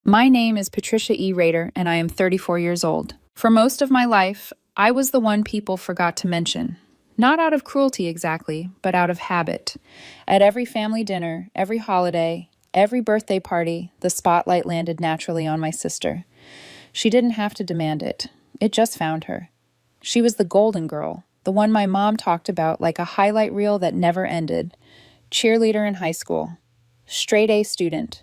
My name is Patricia E. Rader, and I am 34 years old. For most of my life, I was the one people forgot to mention. Not out of cruelty exactly, but out of habit. At every family dinner, every holiday, every birthday party, the spotlight landed naturally on my sister. She didn't have to demand it. It just found her. She was the golden girl, the one my mom talked about like a highlight reel that never ended. Cheerleader in high school. Straight A student.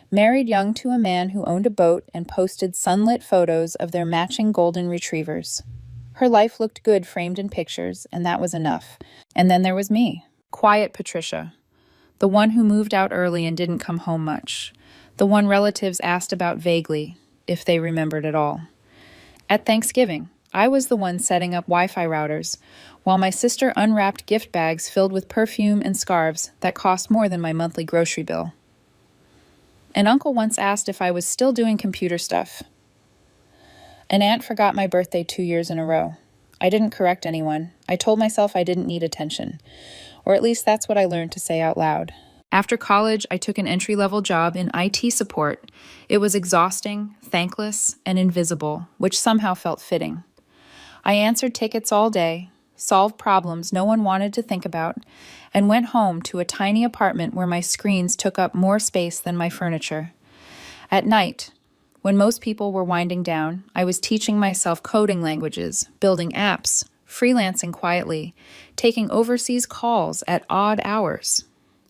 Married young to a man who owned a boat and posted sunlit photos of their matching golden retrievers. Her life looked good framed in pictures, and that was enough. And then there was me, quiet Patricia, the one who moved out early and didn't come home much, the one relatives asked about vaguely, if they remembered at all. At Thanksgiving, I was the one setting up Wi-Fi routers, while my sister unwrapped gift bags filled with perfume and scarves that cost more than my monthly grocery bill. An uncle once asked if I was still doing computer stuff. An aunt forgot my birthday 2 years in a row. I didn't correct anyone. I told myself I didn't need attention. Or at least that's what I learned to say out loud. After college, I took an entry-level job in IT support. It was exhausting, thankless, and invisible, which somehow felt fitting. I answered tickets all day, solved problems no one wanted to think about, and went home to a tiny apartment where my screens took up more space than my furniture. At night, when most people were winding down, I was teaching myself coding languages, building apps, freelancing quietly, taking overseas calls at odd hours.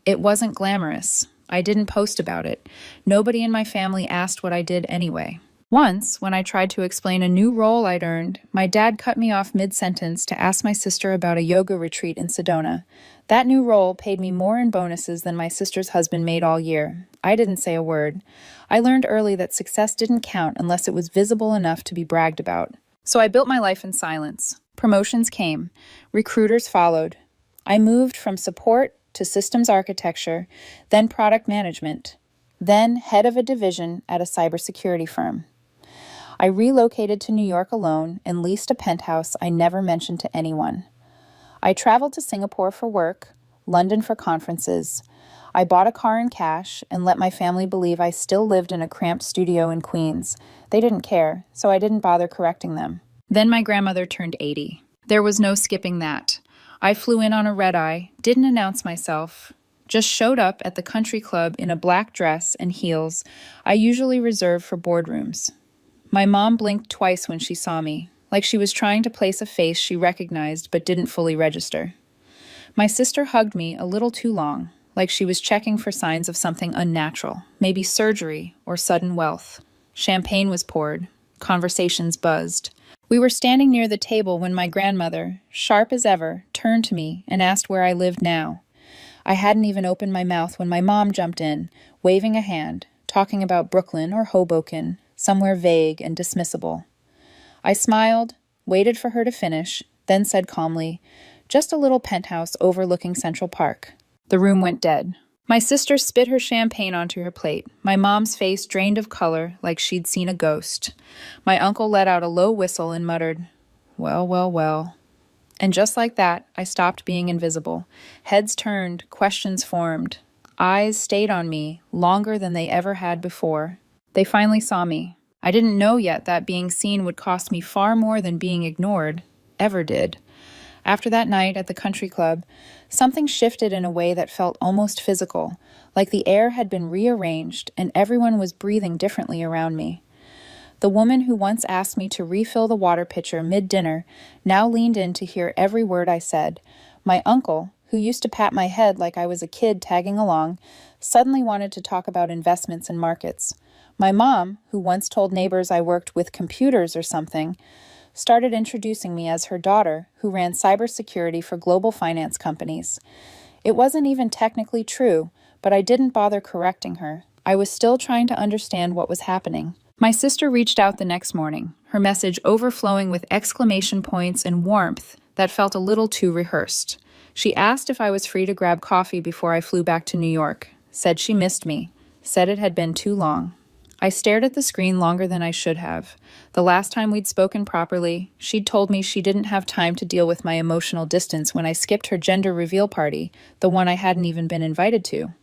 It wasn't glamorous. I didn't post about it. Nobody in my family asked what I did anyway. Once, when I tried to explain a new role I'd earned, my dad cut me off mid-sentence to ask my sister about a yoga retreat in Sedona. That new role paid me more in bonuses than my sister's husband made all year. I didn't say a word. I learned early that success didn't count unless it was visible enough to be bragged about. So I built my life in silence. Promotions came. Recruiters followed. I moved from support to systems architecture, then product management, then head of a division at a cybersecurity firm. I relocated to New York alone and leased a penthouse I never mentioned to anyone. I traveled to Singapore for work, London for conferences. I bought a car in cash and let my family believe I still lived in a cramped studio in Queens. They didn't care, so I didn't bother correcting them. Then my grandmother turned 80. There was no skipping that. I flew in on a red-eye, didn't announce myself, just showed up at the country club in a black dress and heels I usually reserve for boardrooms. My mom blinked twice when she saw me, like she was trying to place a face she recognized but didn't fully register. My sister hugged me a little too long, like she was checking for signs of something unnatural, maybe surgery or sudden wealth. Champagne was poured. Conversations buzzed. We were standing near the table when my grandmother, sharp as ever, turned to me and asked where I lived now. I hadn't even opened my mouth when my mom jumped in, waving a hand, talking about Brooklyn or Hoboken, somewhere vague and dismissible. I smiled, waited for her to finish, then said calmly, "Just a little penthouse overlooking Central Park." The room went dead. My sister spit her champagne onto her plate. My mom's face drained of color like she'd seen a ghost. My uncle let out a low whistle and muttered, "Well, well, well." And just like that, I stopped being invisible. Heads turned, questions formed. Eyes stayed on me longer than they ever had before. They finally saw me. I didn't know yet that being seen would cost me far more than being ignored ever did. After that night at the country club, something shifted in a way that felt almost physical, like the air had been rearranged and everyone was breathing differently around me. The woman who once asked me to refill the water pitcher mid-dinner now leaned in to hear every word I said. My uncle, who used to pat my head like I was a kid tagging along, suddenly wanted to talk about investments and markets. My mom, who once told neighbors I worked with computers or something, started introducing me as her daughter, who ran cybersecurity for global finance companies. It wasn't even technically true, but I didn't bother correcting her. I was still trying to understand what was happening. My sister reached out the next morning, her message overflowing with exclamation points and warmth that felt a little too rehearsed. She asked if I was free to grab coffee before I flew back to New York, said she missed me, said it had been too long. I stared at the screen longer than I should have. The last time we'd spoken properly, she'd told me she didn't have time to deal with my emotional distance when I skipped her gender reveal party, the one I hadn't even been invited to.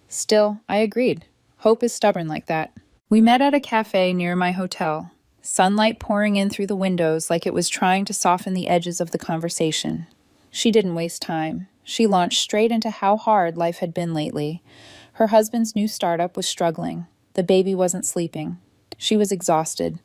Still, I agreed. Hope is stubborn like that. We met at a cafe near my hotel, sunlight pouring in through the windows like it was trying to soften the edges of the conversation. She didn't waste time. She launched straight into how hard life had been lately. Her husband's new startup was struggling. The baby wasn't sleeping. She was exhausted.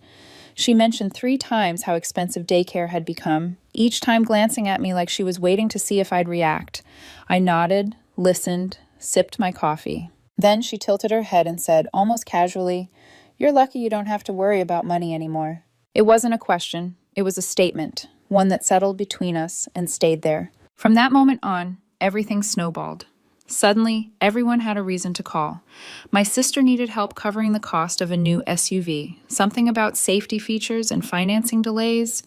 She mentioned 3 times how expensive daycare had become, each time glancing at me like she was waiting to see if I'd react. I nodded, listened, sipped my coffee. Then she tilted her head and said, almost casually, "You're lucky you don't have to worry about money anymore." It wasn't a question. It was a statement, one that settled between us and stayed there. From that moment on, everything snowballed. Suddenly, everyone had a reason to call. My sister needed help covering the cost of a new SUV, something about safety features and financing delays.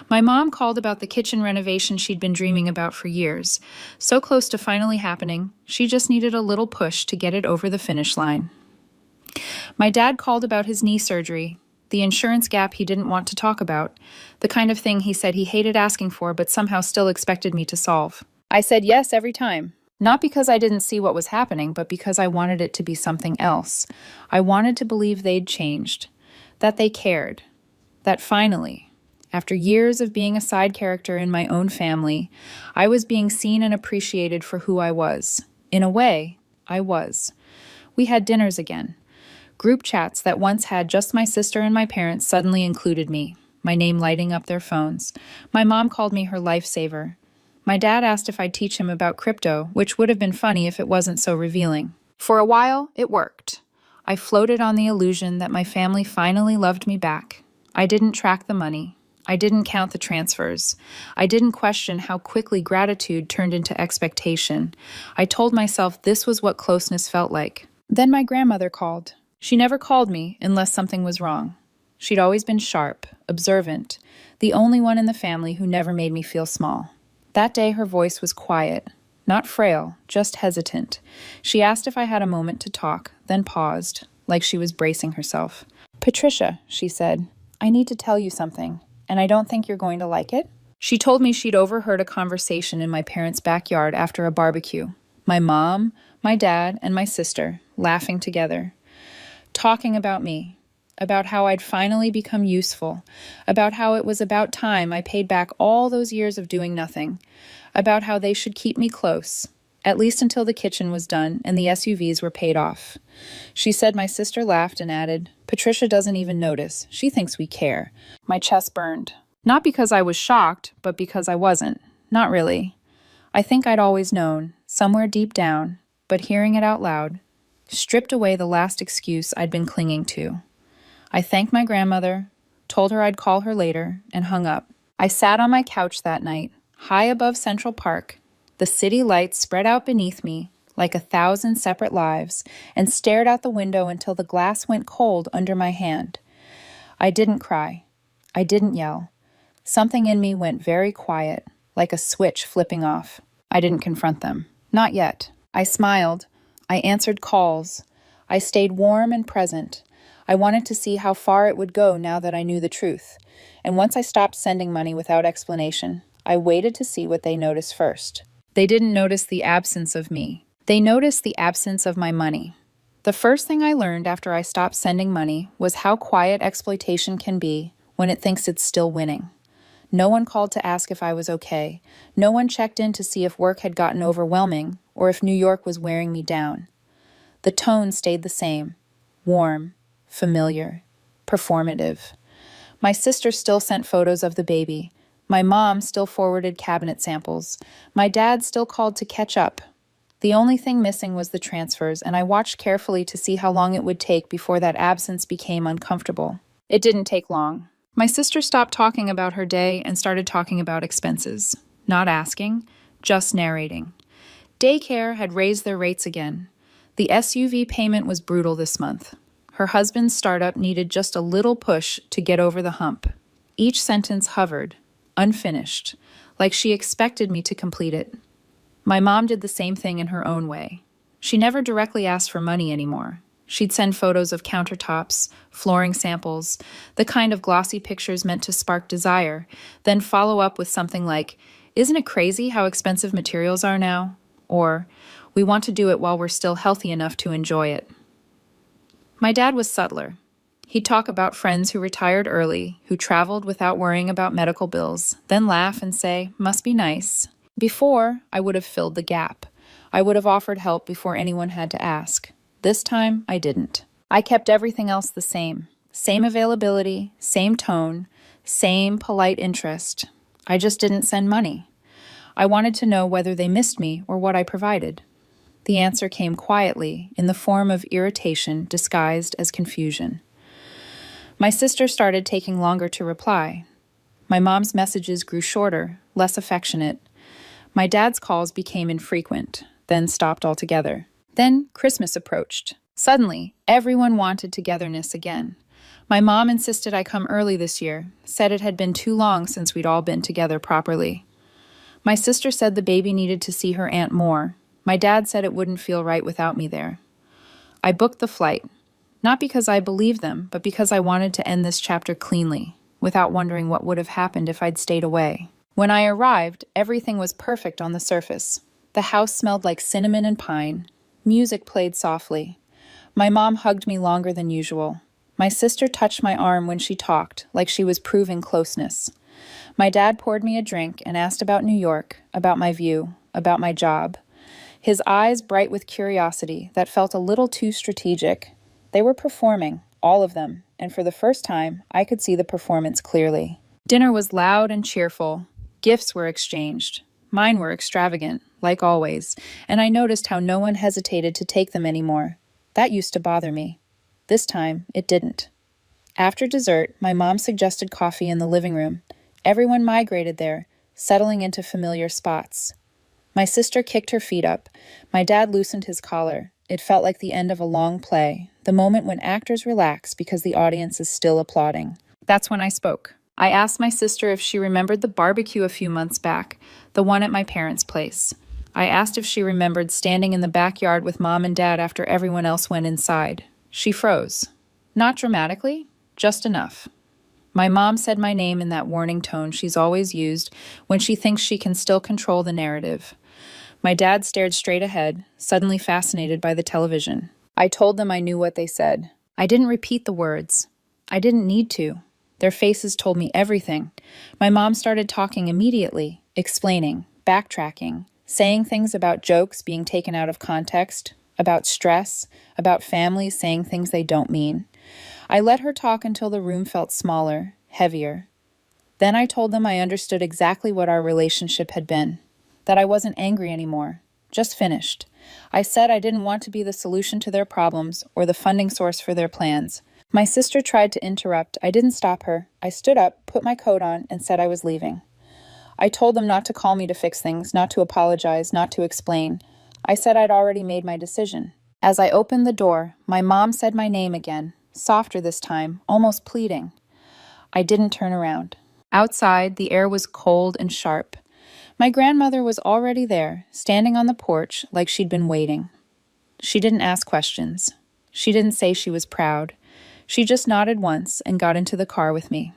My mom called about the kitchen renovation she'd been dreaming about for years, so close to finally happening, she just needed a little push to get it over the finish line. My dad called about his knee surgery, the insurance gap he didn't want to talk about, the kind of thing he said he hated asking for but somehow still expected me to solve. I said yes every time. Not because I didn't see what was happening, but because I wanted it to be something else. I wanted to believe they'd changed, that they cared, that finally, after years of being a side character in my own family, I was being seen and appreciated for who I was. In a way, I was. We had dinners again. Group chats that once had just my sister and my parents suddenly included me, my name lighting up their phones. My mom called me her lifesaver. My dad asked if I'd teach him about crypto, which would have been funny if it wasn't so revealing. For a while, it worked. I floated on the illusion that my family finally loved me back. I didn't track the money. I didn't count the transfers. I didn't question how quickly gratitude turned into expectation. I told myself this was what closeness felt like. Then my grandmother called. She never called me unless something was wrong. She'd always been sharp, observant, the only one in the family who never made me feel small. That day her voice was quiet, not frail, just hesitant. She asked if I had a moment to talk, then paused, like she was bracing herself. "Patricia," she said, "I need to tell you something, and I don't think you're going to like it." She told me she'd overheard a conversation in my parents' backyard after a barbecue. My mom, my dad, and my sister, laughing together, talking about me, about how I'd finally become useful, about how it was about time I paid back all those years of doing nothing, about how they should keep me close, at least until the kitchen was done and the SUVs were paid off. She said my sister laughed and added, "Patricia doesn't even notice. She thinks we care." My chest burned. Not because I was shocked, but because I wasn't. Not really. I think I'd always known, somewhere deep down, but hearing it out loud, stripped away the last excuse I'd been clinging to. I thanked my grandmother, told her I'd call her later, and hung up. I sat on my couch that night, high above Central Park, the city lights spread out beneath me like 1,000 separate lives, and stared out the window until the glass went cold under my hand. I didn't cry. I didn't yell. Something in me went very quiet, like a switch flipping off. I didn't confront them. Not yet. I smiled. I answered calls. I stayed warm and present. I wanted to see how far it would go now that I knew the truth. And once I stopped sending money without explanation, I waited to see what they noticed first. They didn't notice the absence of me. They noticed the absence of my money. The first thing I learned after I stopped sending money was how quiet exploitation can be when it thinks it's still winning. No one called to ask if I was okay. No one checked in to see if work had gotten overwhelming or if New York was wearing me down. The tone stayed the same, warm, familiar, performative. My sister still sent photos of the baby. My mom still forwarded cabinet samples. My dad still called to catch up. The only thing missing was the transfers, and I watched carefully to see how long it would take before that absence became uncomfortable. It didn't take long. My sister stopped talking about her day and started talking about expenses. Not asking, just narrating. Daycare had raised their rates again. The SUV payment was brutal this month. Her husband's startup needed just a little push to get over the hump. Each sentence hovered, unfinished, like she expected me to complete it. My mom did the same thing in her own way. She never directly asked for money anymore. She'd send photos of countertops, flooring samples, the kind of glossy pictures meant to spark desire, then follow up with something like, "Isn't it crazy how expensive materials are now?" Or, "We want to do it while we're still healthy enough to enjoy it." My dad was subtler. He'd talk about friends who retired early, who traveled without worrying about medical bills, then laugh and say, "Must be nice." Before, I would have filled the gap. I would have offered help before anyone had to ask. This time, I didn't. I kept everything else the same. Same availability, same tone, same polite interest. I just didn't send money. I wanted to know whether they missed me or what I provided. The answer came quietly, in the form of irritation disguised as confusion. My sister started taking longer to reply. My mom's messages grew shorter, less affectionate. My dad's calls became infrequent, then stopped altogether. Then Christmas approached. Suddenly, everyone wanted togetherness again. My mom insisted I come early this year, said it had been too long since we'd all been together properly. My sister said the baby needed to see her aunt more. My dad said it wouldn't feel right without me there. I booked the flight. Not because I believed them, but because I wanted to end this chapter cleanly, without wondering what would have happened if I'd stayed away. When I arrived, everything was perfect on the surface. The house smelled like cinnamon and pine. Music played softly. My mom hugged me longer than usual. My sister touched my arm when she talked, like she was proving closeness. My dad poured me a drink and asked about New York, about my view, about my job. His eyes bright with curiosity that felt a little too strategic. They were performing, all of them, and for the first time, I could see the performance clearly. Dinner was loud and cheerful. Gifts were exchanged. Mine were extravagant, like always, and I noticed how no one hesitated to take them anymore. That used to bother me. This time, it didn't. After dessert, my mom suggested coffee in the living room. Everyone migrated there, settling into familiar spots. My sister kicked her feet up. My dad loosened his collar. It felt like the end of a long play, the moment when actors relax because the audience is still applauding. That's when I spoke. I asked my sister if she remembered the barbecue a few months back, the one at my parents' place. I asked if she remembered standing in the backyard with Mom and Dad after everyone else went inside. She froze. Not dramatically, just enough. My mom said my name in that warning tone she's always used when she thinks she can still control the narrative. My dad stared straight ahead, suddenly fascinated by the television. I told them I knew what they said. I didn't repeat the words. I didn't need to. Their faces told me everything. My mom started talking immediately, explaining, backtracking, saying things about jokes being taken out of context, about stress, about families saying things they don't mean. I let her talk until the room felt smaller, heavier. Then I told them I understood exactly what our relationship had been. That I wasn't angry anymore, just finished. I said I didn't want to be the solution to their problems or the funding source for their plans. My sister tried to interrupt. I didn't stop her. I stood up, put my coat on, and said I was leaving. I told them not to call me to fix things, not to apologize, not to explain. I said I'd already made my decision. As I opened the door, my mom said my name again, softer this time, almost pleading. I didn't turn around. Outside, the air was cold and sharp. My grandmother was already there, standing on the porch like she'd been waiting. She didn't ask questions. She didn't say she was proud. She just nodded once and got into the car with me.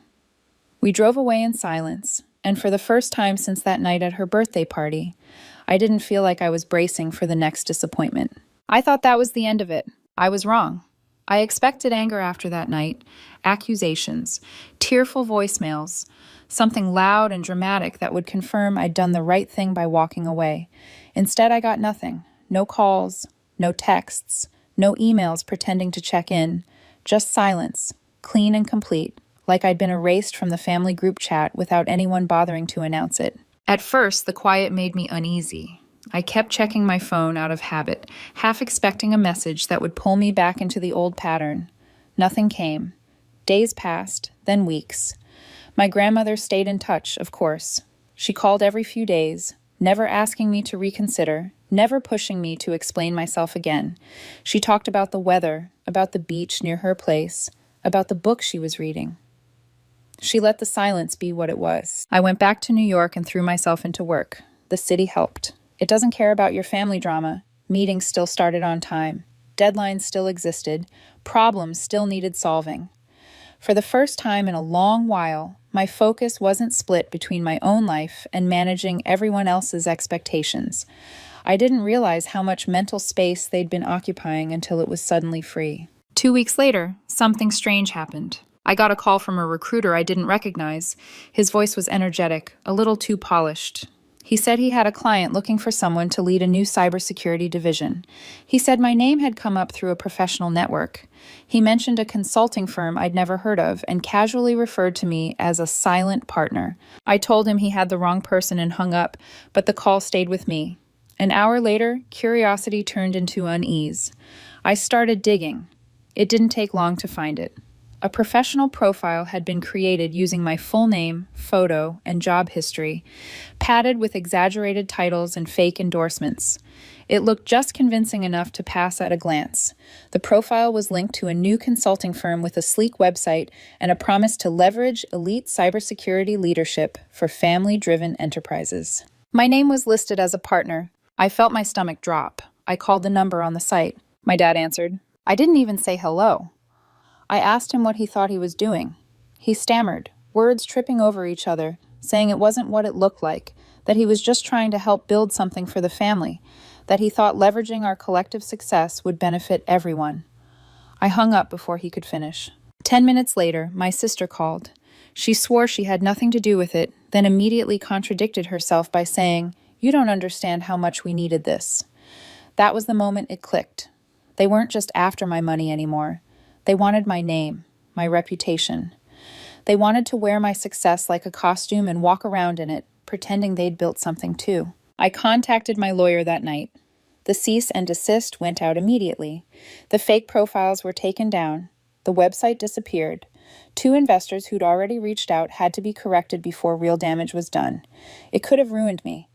We drove away in silence, and for the first time since that night at her birthday party, I didn't feel like I was bracing for the next disappointment. I thought that was the end of it. I was wrong. I expected anger after that night, accusations, tearful voicemails, something loud and dramatic that would confirm I'd done the right thing by walking away. Instead, I got nothing. No calls, no texts, no emails pretending to check in, just silence, clean and complete, like I'd been erased from the family group chat without anyone bothering to announce it. At first, the quiet made me uneasy. I kept checking my phone out of habit, half expecting a message that would pull me back into the old pattern. Nothing came. Days passed, then weeks. My grandmother stayed in touch, of course. She called every few days, never asking me to reconsider, never pushing me to explain myself again. She talked about the weather, about the beach near her place, about the book she was reading. She let the silence be what it was. I went back to New York and threw myself into work. The city helped. It doesn't care about your family drama. Meetings still started on time. Deadlines still existed. Problems still needed solving. For the first time in a long while, my focus wasn't split between my own life and managing everyone else's expectations. I didn't realize how much mental space they'd been occupying until it was suddenly free. 2 weeks later, something strange happened. I got a call from a recruiter I didn't recognize. His voice was energetic, a little too polished. He said he had a client looking for someone to lead a new cybersecurity division. He said my name had come up through a professional network. He mentioned a consulting firm I'd never heard of and casually referred to me as a silent partner. I told him he had the wrong person and hung up, but the call stayed with me. An hour later, curiosity turned into unease. I started digging. It didn't take long to find it. A professional profile had been created using my full name, photo, and job history, padded with exaggerated titles and fake endorsements. It looked just convincing enough to pass at a glance. The profile was linked to a new consulting firm with a sleek website and a promise to leverage elite cybersecurity leadership for family-driven enterprises. My name was listed as a partner. I felt my stomach drop. I called the number on the site. My dad answered. I didn't even say hello. I asked him what he thought he was doing. He stammered, words tripping over each other, saying it wasn't what it looked like, that he was just trying to help build something for the family, that he thought leveraging our collective success would benefit everyone. I hung up before he could finish. 10 minutes later, my sister called. She swore she had nothing to do with it, then immediately contradicted herself by saying, "You don't understand how much we needed this." That was the moment it clicked. They weren't just after my money anymore. They wanted my name, my reputation. They wanted to wear my success like a costume and walk around in it, pretending they'd built something too. I contacted my lawyer that night. The cease and desist went out immediately. The fake profiles were taken down. The website disappeared. 2 investors who'd already reached out had to be corrected before real damage was done. It could have ruined me,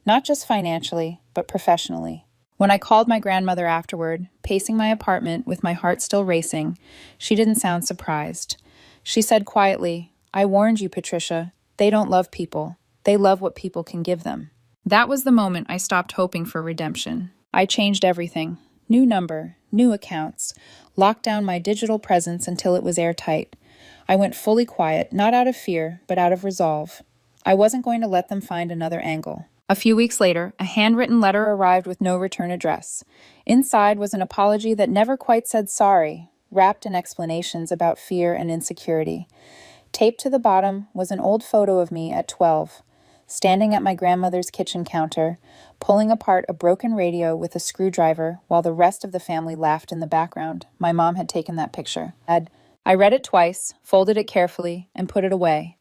not just financially, but professionally. When I called my grandmother afterward, pacing my apartment with my heart still racing, she didn't sound surprised. She said quietly, "I warned you, Patricia. They don't love people. They love what people can give them." That was the moment I stopped hoping for redemption. I changed everything. New number, new accounts, locked down my digital presence until it was airtight. I went fully quiet, not out of fear, but out of resolve. I wasn't going to let them find another angle. A few weeks later, a handwritten letter arrived with no return address. Inside was an apology that never quite said sorry, wrapped in explanations about fear and insecurity. Taped to the bottom was an old photo of me at 12, standing at my grandmother's kitchen counter, pulling apart a broken radio with a screwdriver while the rest of the family laughed in the background. My mom had taken that picture. I read it twice, folded it carefully, and put it away.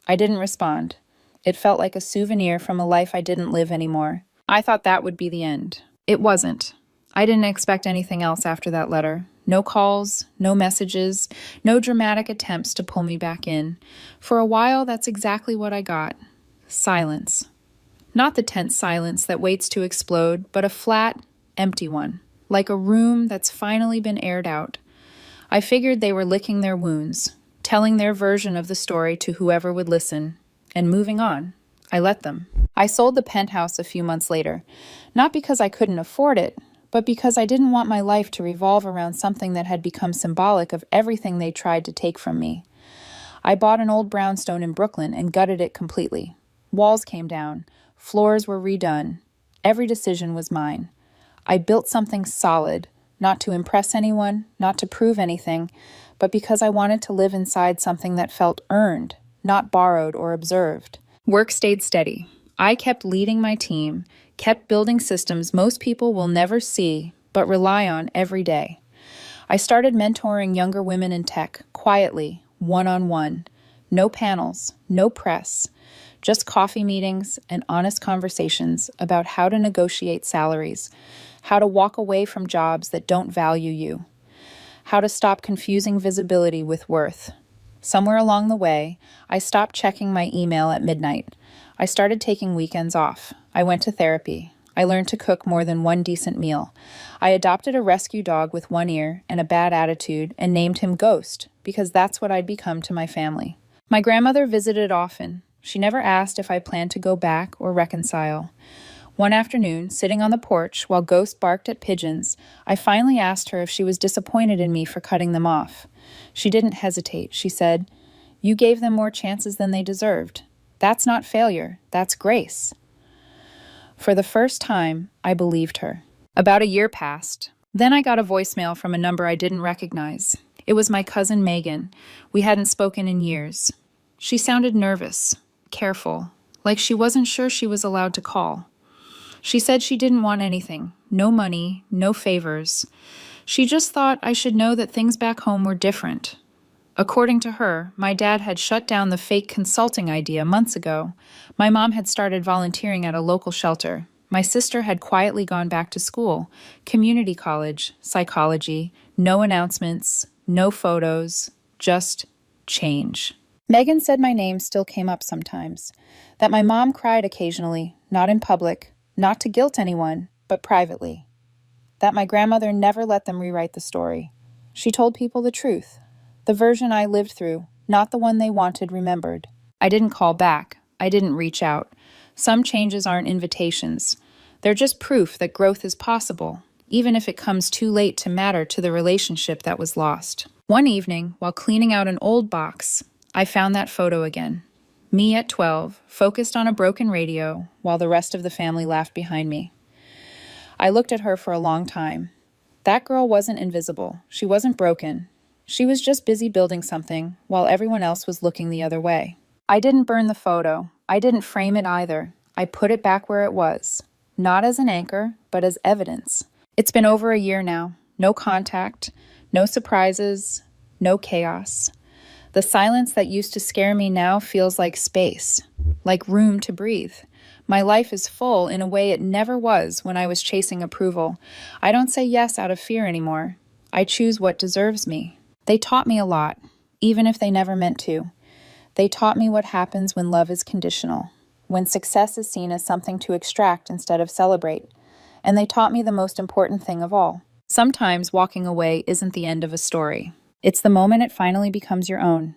I didn't respond. It felt like a souvenir from a life I didn't live anymore. I thought that would be the end. It wasn't. I didn't expect anything else after that letter. No calls, no messages, no dramatic attempts to pull me back in. For a while, that's exactly what I got. Silence. Not the tense silence that waits to explode, but a flat, empty one, like a room that's finally been aired out. I figured they were licking their wounds, telling their version of the story to whoever would listen, and moving on. I let them. I sold the Penthouse a few months later, not because I couldn't afford it, but because I didn't want my life to revolve around something that had become symbolic of everything they tried to take from me. I bought an old brownstone in Brooklyn and gutted it completely. Walls came down, floors were redone. Every decision was mine. I built something solid, not to impress anyone, not to prove anything, but because I wanted to live inside something that felt earned, not borrowed or observed. Work stayed steady. I kept leading my team, kept building systems most people will never see, but rely on every day. I started mentoring younger women in tech, quietly, one-on-one. No panels, no press, just coffee meetings and honest conversations about how to negotiate salaries, how to walk away from jobs that don't value you, how to stop confusing visibility with worth. Somewhere along the way, I stopped checking my email at midnight. I started taking weekends off. I went to therapy. I learned to cook more than one decent meal. I adopted a rescue dog with one ear and a bad attitude and named him Ghost because that's what I'd become to my family. My grandmother visited often. She never asked if I planned to go back or reconcile. One afternoon, sitting on the porch while Ghost barked at pigeons, I finally asked her if she was disappointed in me for cutting them off. She didn't hesitate. She said, "You gave them more chances than they deserved. That's not failure. That's grace." For the first time, I believed her. About a year passed. Then I got a voicemail from a number I didn't recognize. It was my cousin Megan. We hadn't spoken in years. She sounded nervous, careful, like she wasn't sure she was allowed to call. She said she didn't want anything, no money, no favors. She just thought I should know that things back home were different. According to her, my dad had shut down the fake consulting idea months ago. My mom had started volunteering at a local shelter. My sister had quietly gone back to school, community college, psychology, no announcements, no photos, just change. Megan said my name still came up sometimes, that my mom cried occasionally, not in public, not to guilt anyone, but privately. That my grandmother never let them rewrite the story. She told people the truth, the version I lived through, not the one they wanted remembered. I didn't call back. I didn't reach out. Some changes aren't invitations. They're just proof that growth is possible, even if it comes too late to matter to the relationship that was lost. One evening, while cleaning out an old box, I found that photo again. Me at 12, focused on a broken radio, while the rest of the family laughed behind me. I looked at her for a long time. That girl wasn't invisible. She wasn't broken. She was just busy building something, while everyone else was looking the other way. I didn't burn the photo. I didn't frame it either. I put it back where it was. Not as an anchor, but as evidence. It's been over a year now. No contact, no surprises, no chaos. The silence that used to scare me now feels like space, like room to breathe. My life is full in a way it never was when I was chasing approval. I don't say yes out of fear anymore. I choose what deserves me. They taught me a lot, even if they never meant to. They taught me what happens when love is conditional, when success is seen as something to extract instead of celebrate. And they taught me the most important thing of all. Sometimes walking away isn't the end of a story. It's the moment it finally becomes your own.